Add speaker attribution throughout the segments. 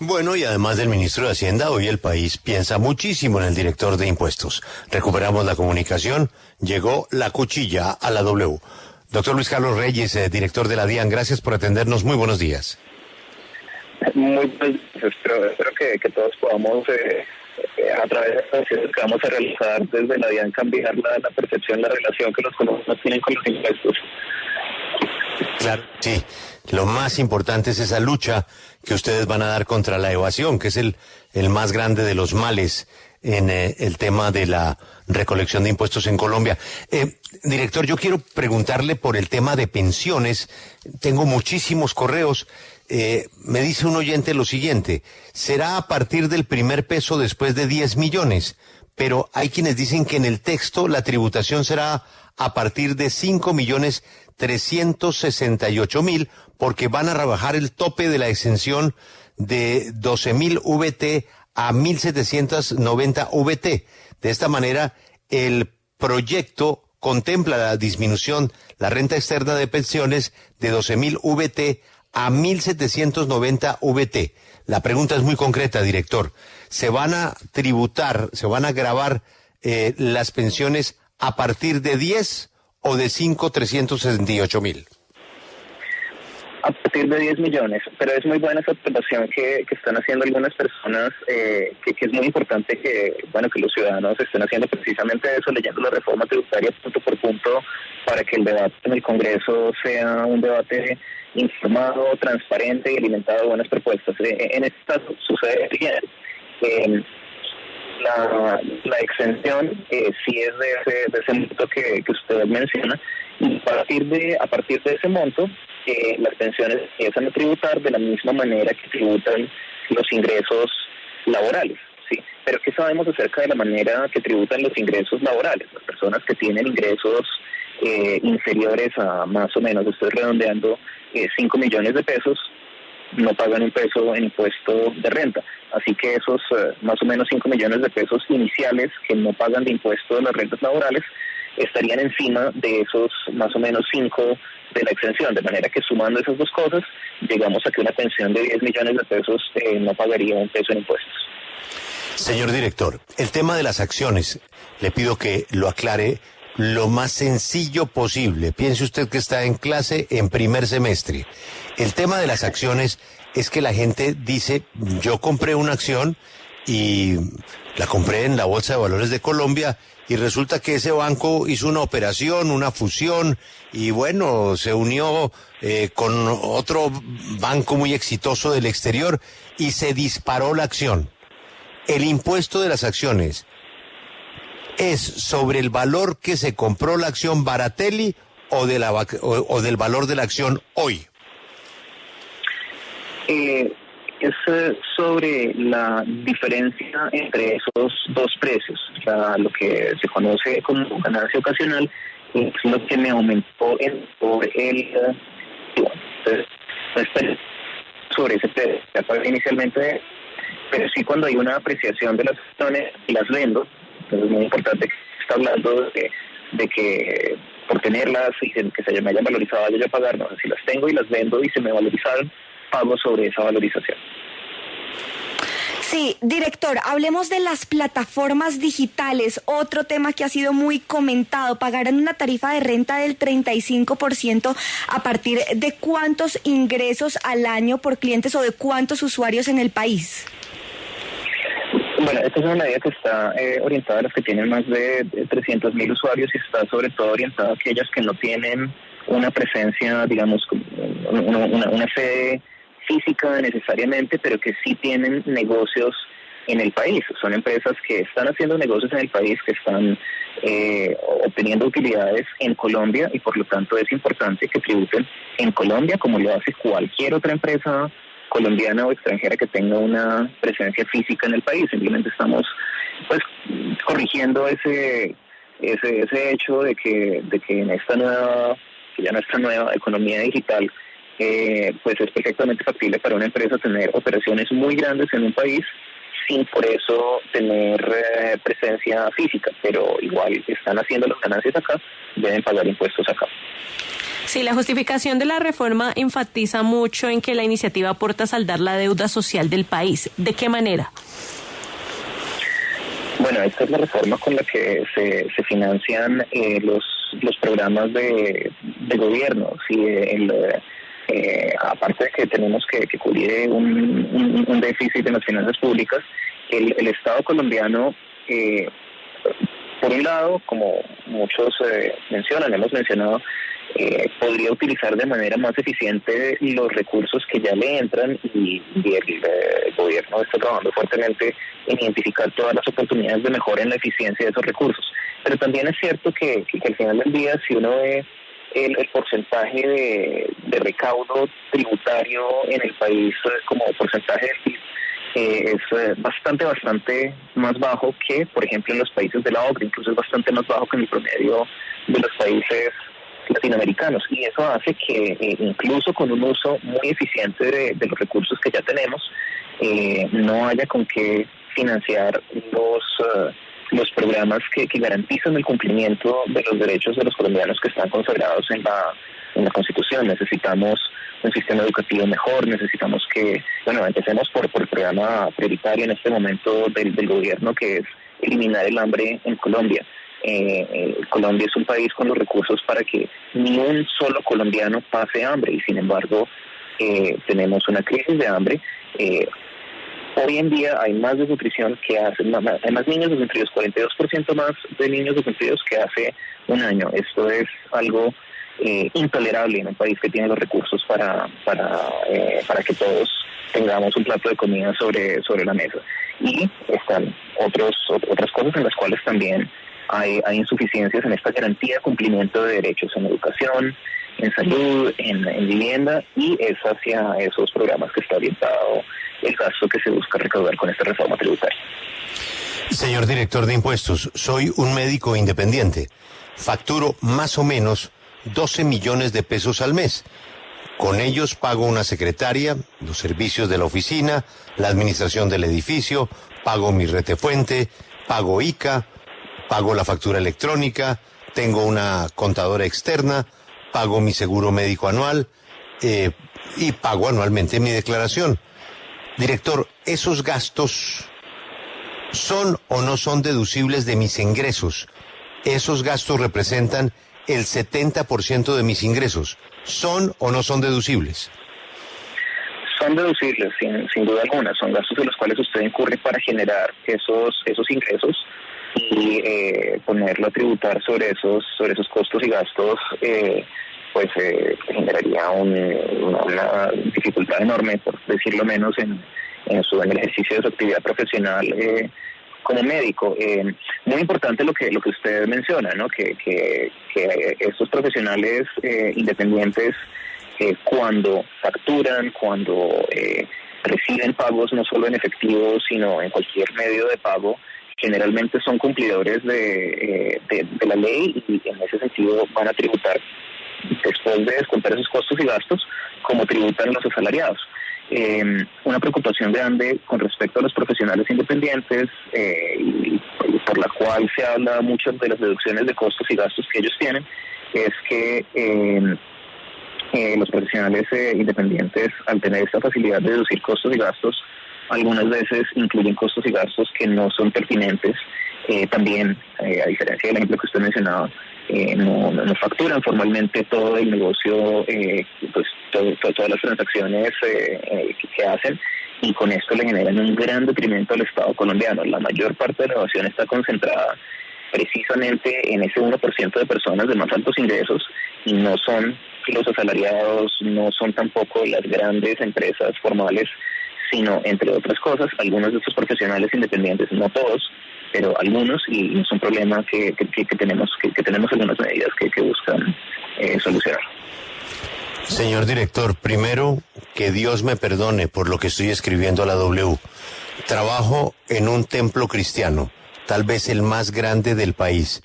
Speaker 1: Bueno, y además del ministro de Hacienda, hoy el país piensa muchísimo en el director de impuestos. Recuperamos la comunicación, llegó la cuchilla a la W. Doctor Luis Carlos Reyes, director de la DIAN, gracias por atendernos. Muy buenos días.
Speaker 2: Muy buenos días. Espero que todos podamos, a través de las acciones que vamos a realizar desde la DIAN, cambiar la percepción, la relación que los colombianos tienen con los impuestos.
Speaker 1: Claro, sí. Lo más importante es esa lucha que ustedes van a dar contra la evasión, que es el más grande de los males en el tema de la recolección de impuestos en Colombia. Director, yo quiero preguntarle por el tema de pensiones. Tengo muchísimos correos. Me dice un oyente lo siguiente: será a partir del primer peso después de 10 millones, pero hay quienes dicen que en el texto la tributación será a partir de 5.368.000, porque van a rebajar el tope de la exención de 12.000 VT a 1.790 VT. De esta manera, el proyecto contempla la disminución, la renta externa de pensiones de 12.000 VT a 1.790 VT. La pregunta es muy concreta, director. ¿Se van a tributar, se van a gravar las pensiones a partir de 10 o de 5.368.000?
Speaker 2: A partir de 10 millones, pero es muy buena esa observación que están haciendo algunas personas, que es muy importante que los ciudadanos estén haciendo precisamente eso, leyendo la reforma tributaria punto por punto, para que el debate en el Congreso sea un debate informado, transparente y alimentado de buenas propuestas. En este caso sucede lo siguiente. La exención sí es de ese monto que usted menciona, y a partir de ese monto las pensiones empiezan a tributar de la misma manera que tributan los ingresos laborales, ¿sí? Pero ¿qué sabemos acerca de la manera que tributan los ingresos laborales? Las personas que tienen ingresos inferiores a más o menos, estoy redondeando, 5 millones de pesos, no pagan un peso en impuesto de renta. Así que esos más o menos 5 millones de pesos iniciales que no pagan de impuesto de las rentas laborales estarían encima de esos más o menos 5 de la exención, de manera que sumando esas dos cosas llegamos a que una pensión de 10 millones de pesos no pagaría un peso en impuestos.
Speaker 1: Señor director, el tema de las acciones, le pido que lo aclare lo más sencillo posible. Piense usted que está en clase en primer semestre. El tema de las acciones es que la gente dice: yo compré una acción y la compré en la Bolsa de Valores de Colombia, y resulta que ese banco hizo una operación, una fusión, y bueno, se unió con otro banco muy exitoso del exterior y se disparó la acción. El impuesto de las acciones ¿es sobre el valor que se compró la acción Baratelli o del valor de la acción hoy?
Speaker 2: Es sobre la diferencia entre esos dos precios, lo que se conoce como ganancia ocasional, es lo que me aumentó sobre sobre ese precio inicialmente, pero sí cuando hay una apreciación de las acciones y las vendo. Entonces es muy importante que está hablando de que por tenerlas y que se me hayan valorizado yo pagar, no, si las tengo y las vendo y se me valorizaron, pago sobre esa valorización.
Speaker 3: Sí, director, hablemos de las plataformas digitales, otro tema que ha sido muy comentado. Pagarán una tarifa de renta del 35% a partir de cuántos ingresos al año por clientes o de cuántos usuarios en el país.
Speaker 2: Bueno, esta es una medida que está orientada a los que tienen más de 300.000 usuarios y está sobre todo orientada a aquellos que no tienen una presencia, digamos, una sede física necesariamente, pero que sí tienen negocios en el país. Son empresas que están haciendo negocios en el país, que están obteniendo utilidades en Colombia, y por lo tanto es importante que tributen en Colombia como lo hace cualquier otra empresa colombiana o extranjera que tenga una presencia física en el país. Simplemente estamos corrigiendo ese hecho de que en esta nueva, que ya no está nueva economía digital, es perfectamente factible para una empresa tener operaciones muy grandes en un país sin por eso tener presencia física, pero igual están haciendo las ganancias acá, deben pagar impuestos acá.
Speaker 4: Sí, la justificación de la reforma enfatiza mucho en que la iniciativa aporta a saldar la deuda social del país. ¿De qué manera?
Speaker 2: Bueno, esta es la reforma con la que se financian los programas de gobierno. ¿Sí? Aparte de que tenemos que cubrir un déficit en las finanzas públicas, el Estado colombiano, por un lado, como muchos hemos mencionado, podría utilizar de manera más eficiente los recursos que ya le entran y el gobierno está trabajando fuertemente en identificar todas las oportunidades de mejora en la eficiencia de esos recursos. Pero también es cierto que al final del día, si uno ve el porcentaje de recaudo tributario en el país como porcentaje del PIB, es bastante más bajo que, por ejemplo, en los países de la OCDE, incluso es bastante más bajo que en el promedio de los países latinoamericanos, y eso hace que incluso con un uso muy eficiente de los recursos que ya tenemos, no haya con qué financiar los programas que garantizan el cumplimiento de los derechos de los colombianos que están consagrados en la Constitución. Necesitamos un sistema educativo mejor, necesitamos que, empecemos por el programa prioritario en este momento del gobierno, que es eliminar el hambre en Colombia. Colombia es un país con los recursos para que ni un solo colombiano pase hambre, y sin embargo tenemos una crisis de hambre. Hoy en día hay más desnutrición hay más niños desnutridos, 42% más de niños desnutridos que hace un año. Esto es algo intolerable en un país que tiene los recursos para que todos tengamos un plato de comida sobre la mesa. Y están otras cosas en las cuales también hay insuficiencias en esta garantía de cumplimiento de derechos en educación, en salud, en vivienda, y es hacia esos programas que está orientado el gasto que se busca recaudar con esta reforma tributaria.
Speaker 1: Señor director de impuestos, soy un médico independiente. Facturo más o menos 12 millones de pesos al mes. Con ellos pago una secretaria, los servicios de la oficina, la administración del edificio, pago mi retefuente, pago ICA, pago la factura electrónica, tengo una contadora externa, pago mi seguro médico anual y pago anualmente mi declaración. Director, ¿esos gastos son o no son deducibles de mis ingresos? Esos gastos representan el 70% de mis ingresos. ¿Son o no son deducibles?
Speaker 2: Son deducibles, sin duda alguna. Son gastos de los cuales usted incurre para generar esos ingresos, y ponerlo a tributar sobre esos costos y gastos generaría una dificultad enorme, por decirlo menos, en el ejercicio de su actividad profesional como médico. Muy importante lo que usted menciona, ¿no? Que estos profesionales independientes, cuando facturan, cuando reciben pagos no solo en efectivo, sino en cualquier medio de pago, generalmente son cumplidores de la ley, y en ese sentido van a tributar después de descontar esos costos y gastos como tributan los asalariados. Una preocupación grande con respecto a los profesionales independientes, y por la cual se habla mucho de las deducciones de costos y gastos que ellos tienen, es que los profesionales independientes, al tener esta facilidad de deducir costos y gastos, algunas veces incluyen costos y gastos que no son pertinentes. También, a diferencia del ejemplo que usted mencionaba, no facturan formalmente todo el negocio, todas las transacciones que hacen, y con esto le generan un gran detrimento al Estado colombiano. La mayor parte de la evasión está concentrada precisamente en ese 1% de personas de más altos ingresos, y no son los asalariados, no son tampoco las grandes empresas formales, sino, entre otras cosas, algunos de estos profesionales independientes, no todos, pero algunos, y es un problema que tenemos algunas medidas que buscan solucionar.
Speaker 1: Señor director, primero, que Dios me perdone por lo que estoy escribiendo a la W. Trabajo en un templo cristiano, tal vez el más grande del país.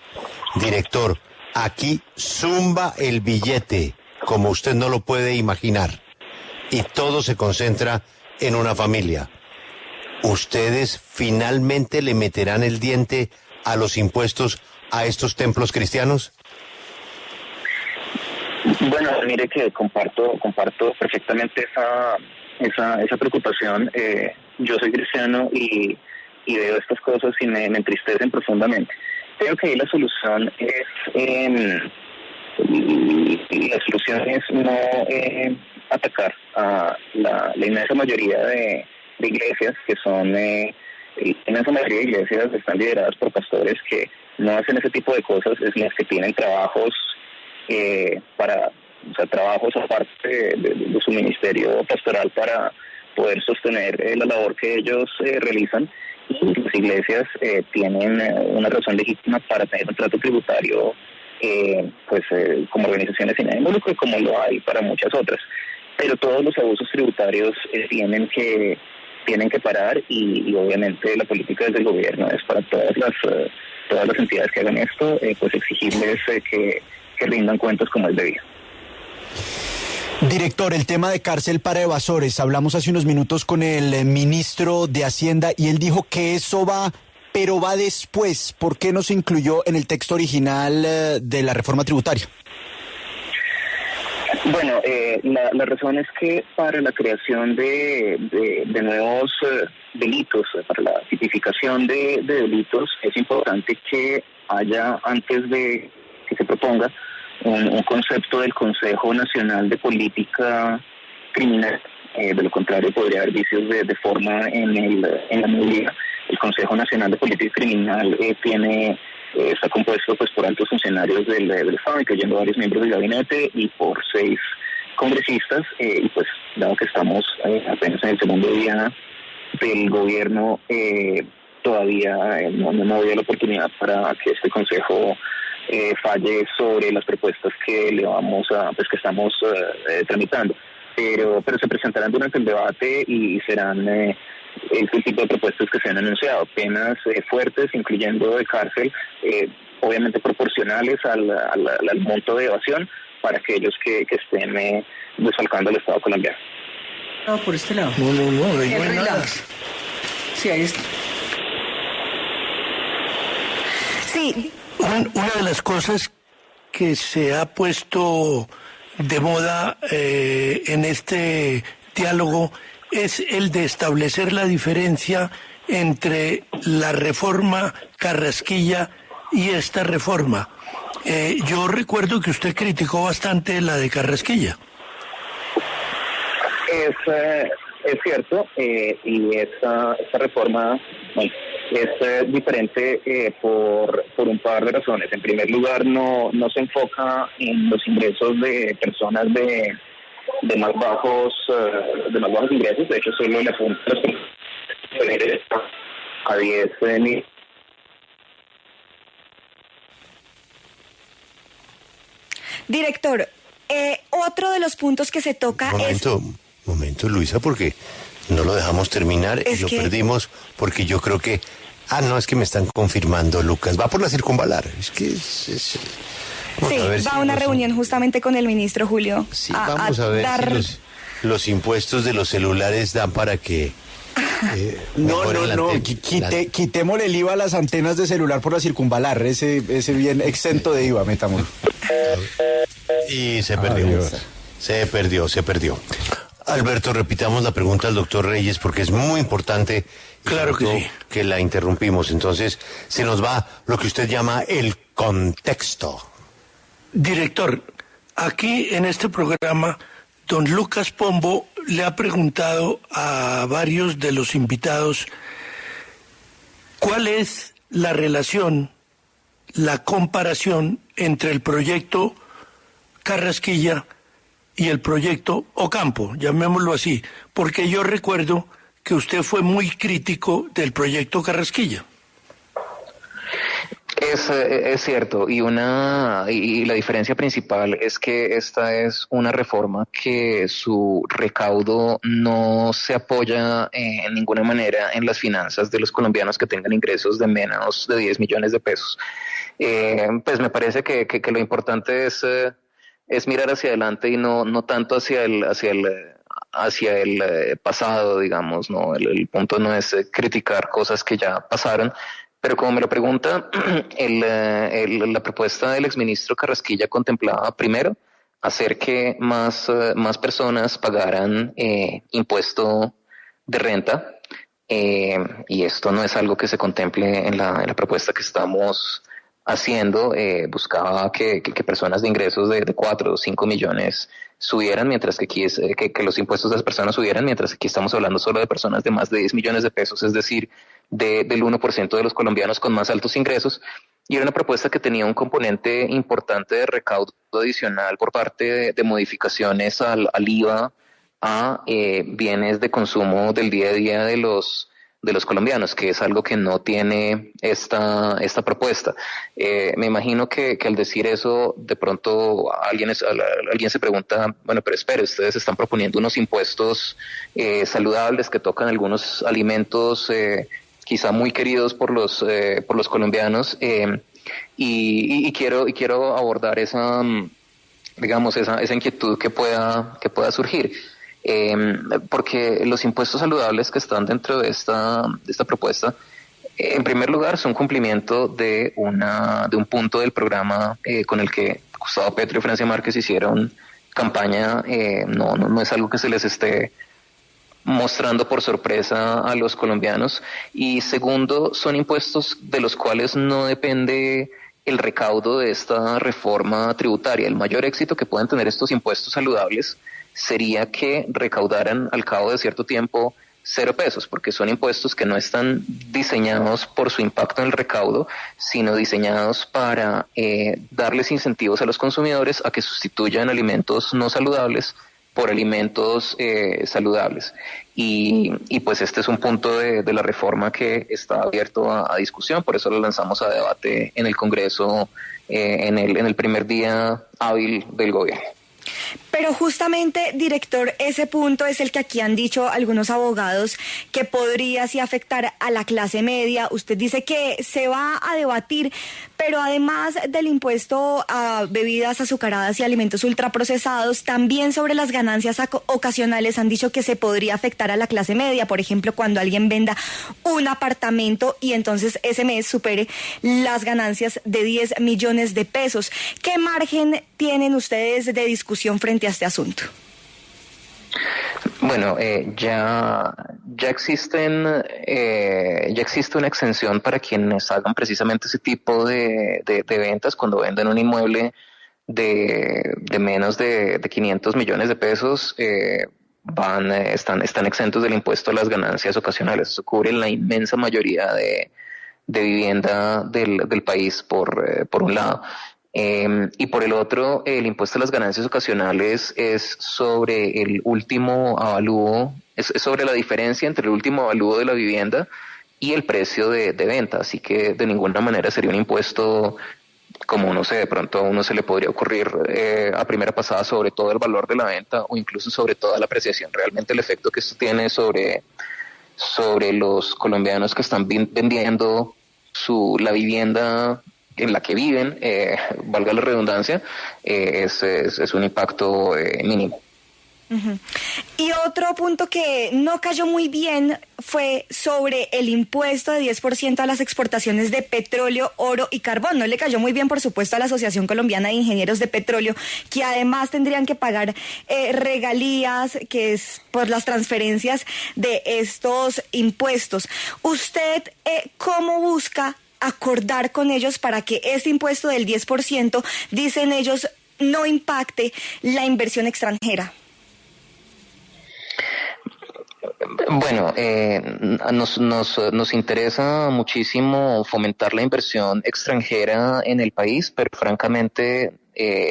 Speaker 1: Director, aquí zumba el billete, como usted no lo puede imaginar, y todo se concentra en una familia. ¿Ustedes finalmente le meterán el diente a los impuestos a estos templos cristianos?
Speaker 2: Bueno, mire que comparto perfectamente esa preocupación. Yo soy cristiano y veo estas cosas y me entristecen profundamente. Creo que ahí la solución es no atacar a la inmensa mayoría de iglesias que son la inmensa mayoría de iglesias están lideradas por pastores que no hacen ese tipo de cosas, es las que tienen trabajos trabajos aparte de su ministerio pastoral para poder sostener la labor que ellos realizan. Y las iglesias tienen una razón legítima para tener un trato tributario como organizaciones sin ánimo de lucro, como lo hay para muchas otras. Pero todos los abusos tributarios tienen que parar y obviamente la política desde el gobierno es para todas las entidades que hagan esto, exigirles que rindan cuentas como es debido.
Speaker 5: Director, el tema de cárcel para evasores, hablamos hace unos minutos con el ministro de Hacienda y él dijo que eso va, pero va después. ¿Por qué no se incluyó en el texto original de la reforma tributaria?
Speaker 2: Bueno, la razón es que para la creación de nuevos delitos, para la tipificación de delitos, es importante que haya, antes de que se proponga, un concepto del Consejo Nacional de Política Criminal. De lo contrario, podría haber vicios de forma en la medida. El Consejo Nacional de Política Criminal está compuesto por altos funcionarios del Estado, incluyendo varios miembros del gabinete, y por 6 congresistas, dado que estamos apenas en el segundo día del gobierno, todavía no había la oportunidad para que este consejo falle sobre las propuestas que que estamos tramitando, pero se presentarán durante el debate y serán el tipo de propuestas que se han anunciado, penas fuertes, incluyendo de cárcel, obviamente proporcionales al monto de evasión para aquellos que estén desfalcando al Estado colombiano.
Speaker 6: No, por este lado.
Speaker 7: No hay nada.
Speaker 6: Sí, ahí está.
Speaker 3: Sí.
Speaker 7: Una de las cosas que se ha puesto de moda en este diálogo es el de establecer la diferencia entre la reforma Carrasquilla y esta reforma. Yo recuerdo que usted criticó bastante la de Carrasquilla.
Speaker 2: Es cierto, y esta reforma es diferente por un par de razones. En primer lugar, no se enfoca en los ingresos de personas de más bajos ingresos. De hecho, solo le apunta a 10,000.
Speaker 3: Director, otro de los puntos que se toca
Speaker 1: Momento, Luisa, porque no lo dejamos terminar y lo perdimos porque yo creo que... es que me están confirmando, Lucas. Va por la circunvalar. Es que sí,
Speaker 3: va a una reunión justamente con el ministro Julio.
Speaker 1: Sí, vamos a ver si los impuestos de los celulares dan para que...
Speaker 5: quitémosle el IVA a las antenas de celular por la circunvalar, ese bien exento de IVA, metámoslo.
Speaker 1: Y se perdió. Se perdió. Alberto, repitamos la pregunta al doctor Reyes porque es muy importante.
Speaker 7: Claro que sí.
Speaker 1: Que la interrumpimos. Entonces, se nos va lo que usted llama el contexto.
Speaker 7: Director, aquí en este programa, don Lucas Pombo le ha preguntado a varios de los invitados cuál es la relación, la comparación entre el proyecto Carrasquilla y el proyecto Ocampo, llamémoslo así, porque yo recuerdo que usted fue muy crítico del proyecto Carrasquilla.
Speaker 8: Es cierto, y la diferencia principal es que esta es una reforma que su recaudo no se apoya en ninguna manera en las finanzas de los colombianos que tengan ingresos de menos de 10 millones de pesos. Pues me parece que lo importante es mirar hacia adelante y no tanto hacia el pasado, digamos, ¿no? El punto no es criticar cosas que ya pasaron, pero como me lo pregunta, la propuesta del exministro Carrasquilla contemplaba primero hacer que más personas pagaran impuesto de renta, y esto no es algo que se contemple en la propuesta que estamos haciendo. Buscaba que personas de ingresos de 4 o 5 millones subieran, mientras que aquí que los impuestos de las personas subieran, mientras que aquí estamos hablando solo de personas de más de 10 millones de pesos, es decir, del 1% de los colombianos con más altos ingresos. Y era una propuesta que tenía un componente importante de recaudo adicional por parte de modificaciones al IVA a bienes de consumo del día a día de los colombianos, que es algo que no tiene esta propuesta. Me imagino que al decir eso, de pronto alguien se pregunta, bueno, pero espere, ustedes están proponiendo unos impuestos saludables que tocan algunos alimentos quizá muy queridos por los colombianos, y quiero abordar esa inquietud que pueda surgir. Porque los impuestos saludables que están dentro de esta propuesta, en primer lugar, son cumplimiento de un punto del programa con el que Gustavo Petro y Francia Márquez hicieron campaña. No es algo que se les esté mostrando por sorpresa a los colombianos. Y segundo, son impuestos de los cuales no depende el recaudo de esta reforma tributaria. El mayor éxito que pueden tener estos impuestos saludables sería que recaudaran al cabo de cierto tiempo 0 pesos, porque son impuestos que no están diseñados por su impacto en el recaudo, sino diseñados para darles incentivos a los consumidores a que sustituyan alimentos no saludables por alimentos saludables. Y pues este es un punto de la reforma que está abierto a discusión, por eso lo lanzamos a debate en el Congreso en el primer día hábil del gobierno.
Speaker 3: Pero justamente, director, ese punto es el que aquí han dicho algunos abogados que podría sí afectar a la clase media. Usted dice que se va a debatir, pero además del impuesto a bebidas azucaradas y alimentos ultraprocesados, también sobre las ganancias ocasionales han dicho que se podría afectar a la clase media. Por ejemplo, cuando alguien venda un apartamento y entonces ese mes supere las ganancias de 10 millones de pesos. ¿Qué margen tienen ustedes de discusión frente a este asunto?
Speaker 8: Bueno, ya existe una exención para quienes hagan precisamente ese tipo de ventas. Cuando venden un inmueble de menos de 500 millones de pesos, están exentos del impuesto a las ganancias ocasionales. Eso cubre la inmensa mayoría de vivienda del país, por un lado. Y por el otro, el impuesto a las ganancias ocasionales es sobre el último avalúo, es sobre la diferencia entre el último avalúo de la vivienda y el precio de venta. Así que de ninguna manera sería un impuesto como, no sé, de pronto a uno se le podría ocurrir a primera pasada sobre todo el valor de la venta o incluso sobre toda la apreciación. Realmente el efecto que esto tiene sobre los colombianos que están vendiendo la vivienda en la que viven, valga la redundancia, es un impacto mínimo.
Speaker 3: Uh-huh. Y otro punto que no cayó muy bien fue sobre el impuesto de 10% a las exportaciones de petróleo, oro y carbón. No le cayó muy bien, por supuesto, a la Asociación Colombiana de Ingenieros de Petróleo, que además tendrían que pagar regalías, que es por las transferencias de estos impuestos. ¿Usted cómo busca acordar con ellos para que este impuesto del 10%, dicen ellos, no impacte la inversión extranjera?
Speaker 8: Bueno, nos interesa muchísimo fomentar la inversión extranjera en el país, pero francamente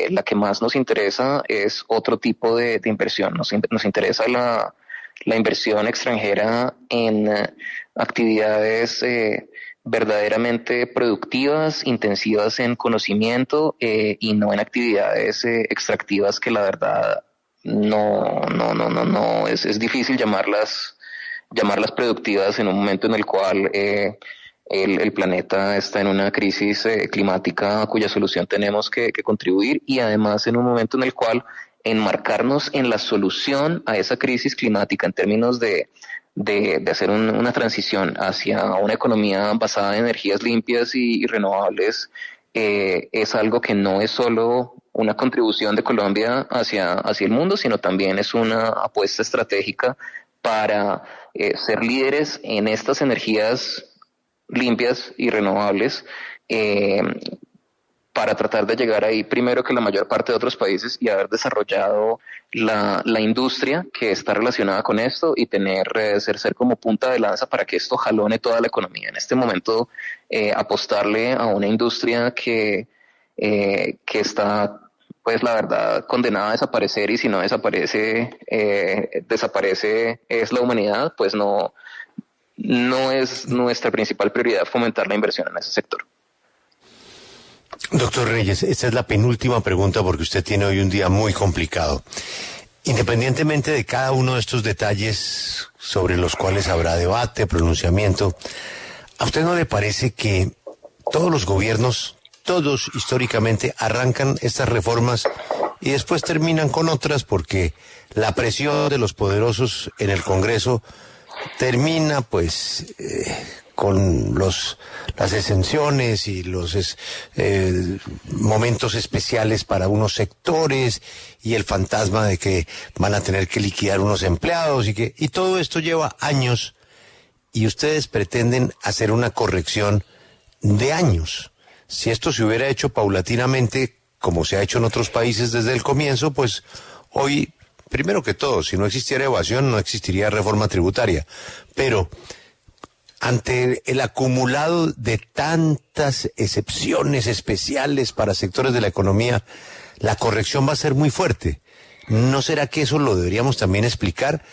Speaker 8: la que más nos interesa es otro tipo de inversión. Nos interesa la inversión extranjera en actividades verdaderamente productivas, intensivas en conocimiento, y no en actividades extractivas que la verdad no es difícil llamarlas productivas en un momento en el cual el planeta está en una crisis climática a cuya solución tenemos que contribuir, y además en un momento en el cual enmarcarnos en la solución a esa crisis climática en términos de hacer una transición hacia una economía basada en energías limpias y renovables, es algo que no es solo una contribución de Colombia hacia el mundo, sino también es una apuesta estratégica para ser líderes en estas energías limpias y renovables, para tratar de llegar ahí primero que la mayor parte de otros países y haber desarrollado la industria que está relacionada con esto y ser como punta de lanza para que esto jalone toda la economía. En este momento, apostarle a una industria que está, pues la verdad, condenada a desaparecer, y si no desaparece es la humanidad, pues no es nuestra principal prioridad fomentar la inversión en ese sector.
Speaker 1: Doctor Reyes, esta es la penúltima pregunta porque usted tiene hoy un día muy complicado. Independientemente de cada uno de estos detalles sobre los cuales habrá debate, pronunciamiento, ¿a usted no le parece que todos los gobiernos, todos históricamente, arrancan estas reformas y después terminan con otras porque la presión de los poderosos en el Congreso termina pues con las exenciones y los momentos especiales para unos sectores y el fantasma de que van a tener que liquidar unos empleados y todo esto lleva años y ustedes pretenden hacer una corrección de años? Si esto se hubiera hecho paulatinamente, como se ha hecho en otros países desde el comienzo, pues hoy, primero que todo, si no existiera evasión, no existiría reforma tributaria. Pero ante el acumulado de tantas excepciones especiales para sectores de la economía, la corrección va a ser muy fuerte. ¿No será que eso lo deberíamos también explicar?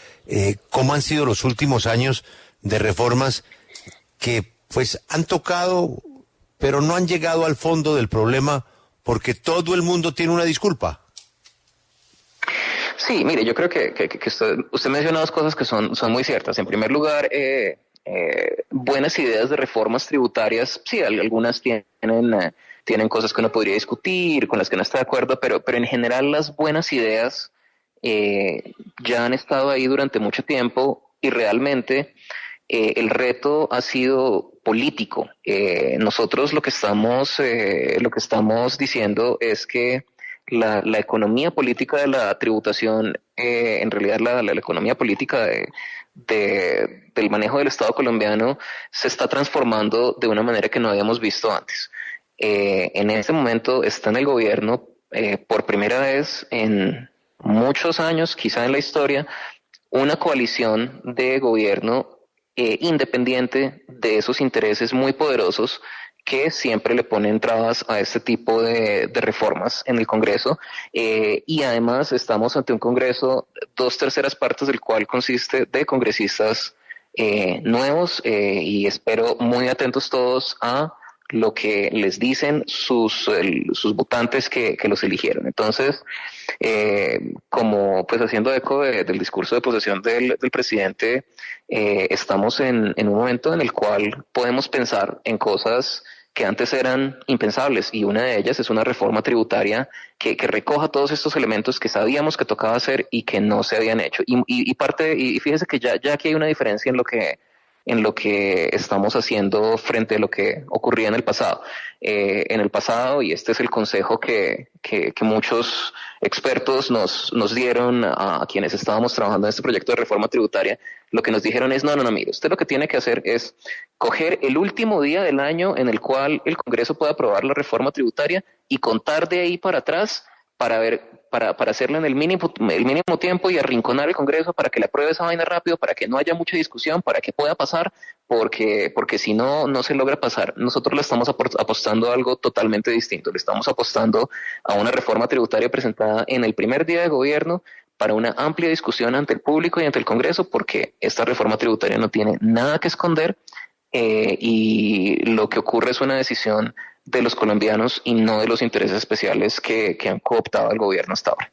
Speaker 1: ¿Cómo han sido los últimos años de reformas que pues han tocado, pero no han llegado al fondo del problema porque todo el mundo tiene una disculpa?
Speaker 8: Sí, mire, yo creo que usted menciona dos cosas que son muy ciertas. En primer lugar, buenas ideas de reformas tributarias, sí, algunas tienen cosas que uno podría discutir, con las que no está de acuerdo, pero en general las buenas ideas ya han estado ahí durante mucho tiempo y realmente el reto ha sido político. Nosotros lo que estamos diciendo es que la economía política de la tributación, en realidad la economía política del manejo del Estado colombiano se está transformando de una manera que no habíamos visto antes. En este momento está en el gobierno, por primera vez en muchos años, quizá en la historia, una coalición de gobierno independiente de esos intereses muy poderosos que siempre le ponen trabas a este tipo de reformas en el Congreso, y además estamos ante un Congreso, 2/3 partes del cual consiste de congresistas nuevos, y espero muy atentos todos a lo que les dicen sus votantes que los eligieron. Entonces, como pues haciendo eco del discurso de posesión del presidente, estamos en un momento en el cual podemos pensar en cosas que antes eran impensables, y una de ellas es una reforma tributaria que recoja todos estos elementos que sabíamos que tocaba hacer y que no se habían hecho. Y fíjese que ya aquí hay una diferencia en lo que estamos haciendo frente a lo que ocurría en el pasado. En el pasado, y este es el consejo que muchos expertos nos dieron a quienes estábamos trabajando en este proyecto de reforma tributaria, lo que nos dijeron es, no, mire, usted lo que tiene que hacer es coger el último día del año en el cual el Congreso pueda aprobar la reforma tributaria y contar de ahí para atrás para hacerla en el mínimo tiempo y arrinconar el Congreso para que le apruebe esa vaina rápido, para que no haya mucha discusión, para que pueda pasar, porque si no se logra pasar. Nosotros le estamos apostando a algo totalmente distinto. Le estamos apostando a una reforma tributaria presentada en el primer día de gobierno para una amplia discusión ante el público y ante el Congreso, porque esta reforma tributaria no tiene nada que esconder, y lo que ocurre es una decisión de los colombianos y no de los intereses especiales que han cooptado el gobierno hasta ahora.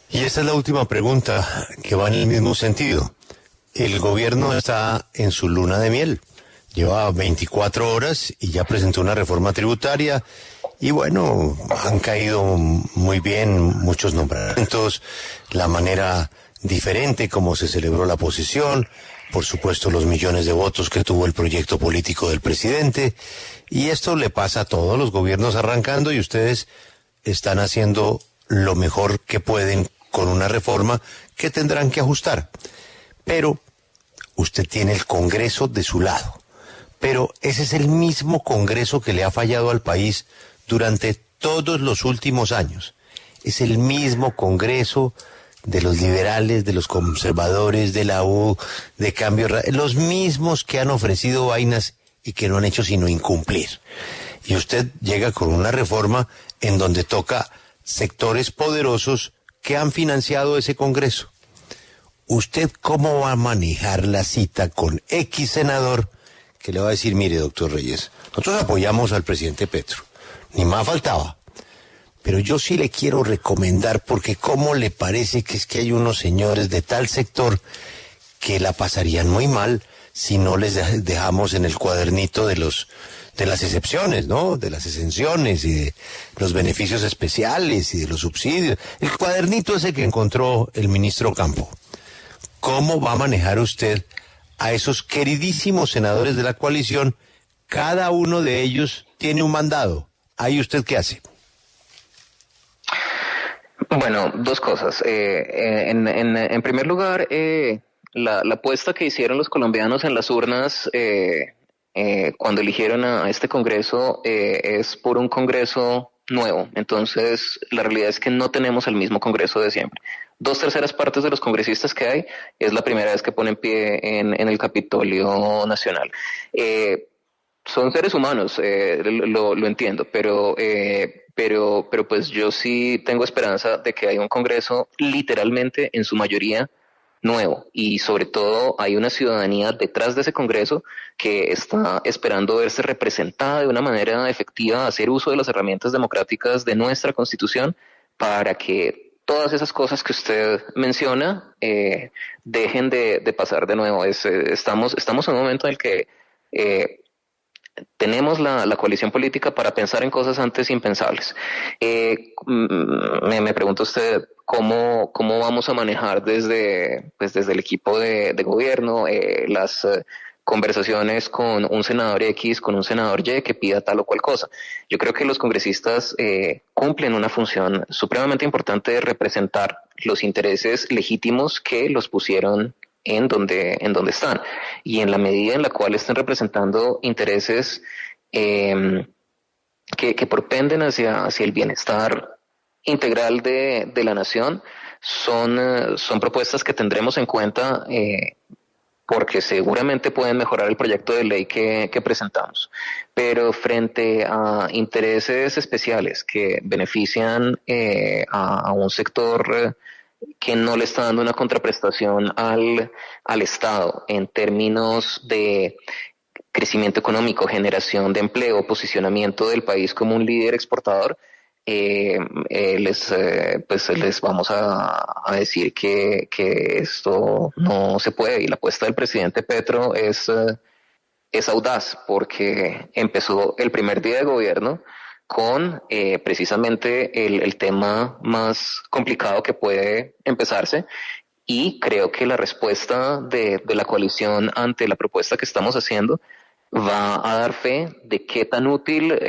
Speaker 1: Y esta es la última pregunta que va en el mismo sentido. El gobierno está en su luna de miel. Lleva 24 horas y ya presentó una reforma tributaria y bueno, han caído muy bien muchos nombramientos, la manera diferente como se celebró la posesión, por supuesto los millones de votos que tuvo el proyecto político del presidente, y esto le pasa a todos los gobiernos arrancando, y ustedes están haciendo lo mejor que pueden con una reforma que tendrán que ajustar. Pero usted tiene el Congreso de su lado, pero ese es el mismo Congreso que le ha fallado al país durante todos los últimos años. Es el mismo Congreso de los liberales, de los conservadores, de la U, de Cambio, los mismos que han ofrecido vainas y que no han hecho sino incumplir. Y usted llega con una reforma en donde toca sectores poderosos que han financiado ese Congreso. ¿Usted cómo va a manejar la cita con X senador que le va a decir, mire, doctor Reyes, nosotros apoyamos al presidente Petro, ni más faltaba, pero yo sí le quiero recomendar, porque cómo le parece que es que hay unos señores de tal sector que la pasarían muy mal si no les dejamos en el cuadernito de las excepciones, ¿no? De las exenciones y de los beneficios especiales y de los subsidios. El cuadernito ese que encontró el ministro Campo. ¿Cómo va a manejar usted a esos queridísimos senadores de la coalición? Cada uno de ellos tiene un mandado. ¿Ahí usted qué hace?
Speaker 8: Bueno, dos cosas. En primer lugar, la apuesta que hicieron los colombianos en las urnas cuando eligieron a este Congreso es por un Congreso nuevo. Entonces, la realidad es que no tenemos el mismo Congreso de siempre. 2/3 partes de los congresistas que hay es la primera vez que ponen pie en el Capitolio Nacional. Son seres humanos, lo entiendo, pero pues yo sí tengo esperanza de que haya un Congreso literalmente en su mayoría nuevo, y sobre todo hay una ciudadanía detrás de ese Congreso que está esperando verse representada de una manera efectiva, hacer uso de las herramientas democráticas de nuestra Constitución para que todas esas cosas que usted menciona dejen de pasar de nuevo. Estamos en un momento en el que tenemos la coalición política para pensar en cosas antes impensables. Me pregunta usted cómo vamos a manejar desde el equipo de gobierno las conversaciones con un senador X, con un senador Y que pida tal o cual cosa. Yo creo que los congresistas cumplen una función supremamente importante de representar los intereses legítimos que los pusieron en donde están, y en la medida en la cual estén representando intereses que propenden hacia el bienestar integral de la nación, son propuestas que tendremos en cuenta porque seguramente pueden mejorar el proyecto de ley que presentamos. Pero frente a intereses especiales que benefician a un sector que no le está dando una contraprestación al Estado en términos de crecimiento económico, generación de empleo, posicionamiento del país como un líder exportador, les vamos a decir que esto no se puede. Y la apuesta del presidente Petro es audaz, porque empezó el primer día de gobierno con precisamente el tema más complicado que puede empezarse, y creo que la respuesta de la coalición ante la propuesta que estamos haciendo va a dar fe de qué tan útil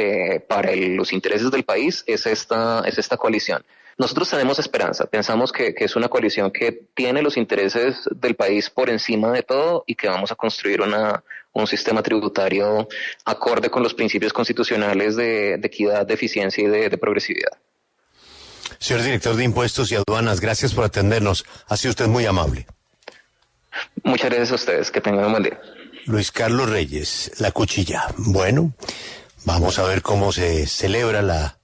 Speaker 8: para los intereses del país es esta coalición. Nosotros tenemos esperanza, pensamos que es una coalición que tiene los intereses del país por encima de todo, y que vamos a construir un sistema tributario acorde con los principios constitucionales de equidad, de eficiencia y de progresividad.
Speaker 1: Señor director de Impuestos y Aduanas, gracias por atendernos. Ha sido usted muy amable.
Speaker 8: Muchas gracias a ustedes. Que tengan un buen día.
Speaker 1: Luis Carlos Reyes, La Cuchilla. Bueno, vamos a ver cómo se celebra la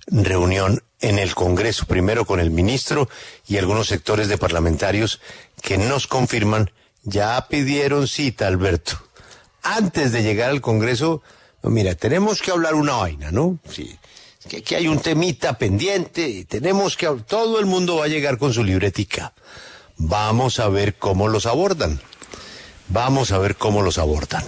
Speaker 1: reunión en el Congreso, primero con el ministro y algunos sectores de parlamentarios que nos confirman, ya pidieron cita, Alberto. Antes de llegar al Congreso, no, mira, tenemos que hablar una vaina, ¿no? Sí, es que aquí hay un temita pendiente y tenemos que... Todo el mundo va a llegar con su libretica. Vamos a ver cómo los abordan. Vamos a ver cómo los abordan.